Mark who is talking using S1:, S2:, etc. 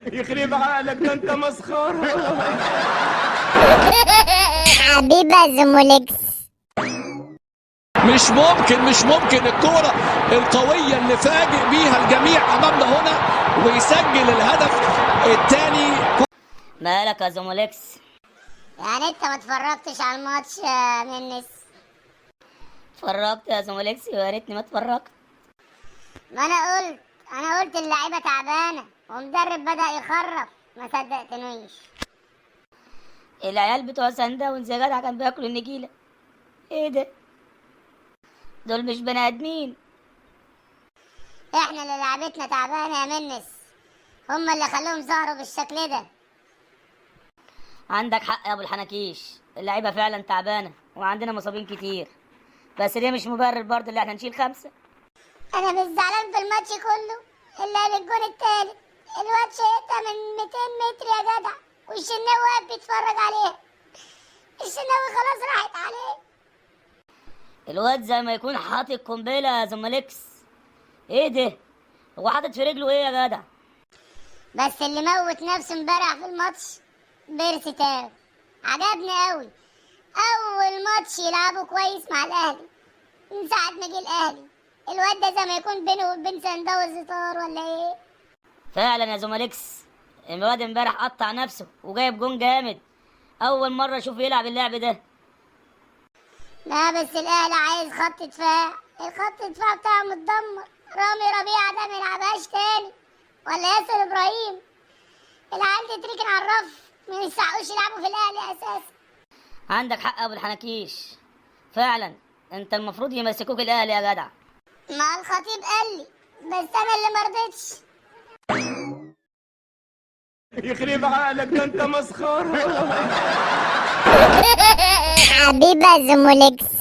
S1: يخرب عقلك، ده انت مسخره.
S2: حبيبة زمولكس.
S3: مش ممكن الكرة القوية اللي فاجئ بيها الجميع أمامنا هنا ويسجل الهدف الثاني.
S4: مالك يا زمولكس؟
S2: يعني انت ما اتفرجتش على الماتش يا منس؟
S4: اتفرجت يا زمولكس ويا ريتني ما اتفرجت.
S2: ما انا قلت اللعيبة تعبانة ومدرب بدأ يخرف، ما صدقتنيش.
S4: العيال بتوع سان داونز يا جدع كان بياكلوا النجيلة. ايه ده؟ دول مش بني ادمين.
S2: احنا اللي لعبتنا تعبانة يا منس، هما اللي خلوهم ظهروا بالشكل ده.
S4: عندك حق يا ابو الحناكيش، اللعيبه فعلا تعبانه وعندنا مصابين كتير، بس ده مش مبرر برضه اللي احنا نشيل 5.
S2: انا مش زعلان في الماتش كله الا للجون التالت. الواد شايطها من 200 متر يا جدع، والشناوي واقف بيتفرج عليها. الشناوي خلاص راحت عليه.
S4: الواد زي ما يكون حاطط قنبله يا زمالكس. ايه ده؟ هو حاطط في رجله ايه يا جدع؟
S2: بس اللي موت نفسه امبارح في الماتش بيرسي تاو، عجبني قوي. اول ماتش يلعبه كويس مع الاهلي من ساعه ما جه الاهلي. الواد ده زي ما يكون بينه وبين سان داونز طار ولا ايه؟
S4: فعلا يا زمالكس، الواد امبارح قطع نفسه وجايب جون جامد. اول مره اشوف يلعب اللعب ده.
S2: لا بس الاهلي عايز خط دفاع، الخط الدفاع بتاعه متدمر. رامي ربيعه ده ما يلعبهاش تاني، ولا ياسر ابراهيم. العيال تتركن على الرف، ما يستحقوش يلعبوا في الاهلي اساسا.
S4: عندك حق يا ابو الحناكيش، فعلا انت المفروض يمسكوك الاهلي يا جدع.
S2: مع الخطيب قال لي، بس انا اللي مرضتش.
S1: يخرب عقلك، ده انت مسخره.
S2: حبيبة زمولكس.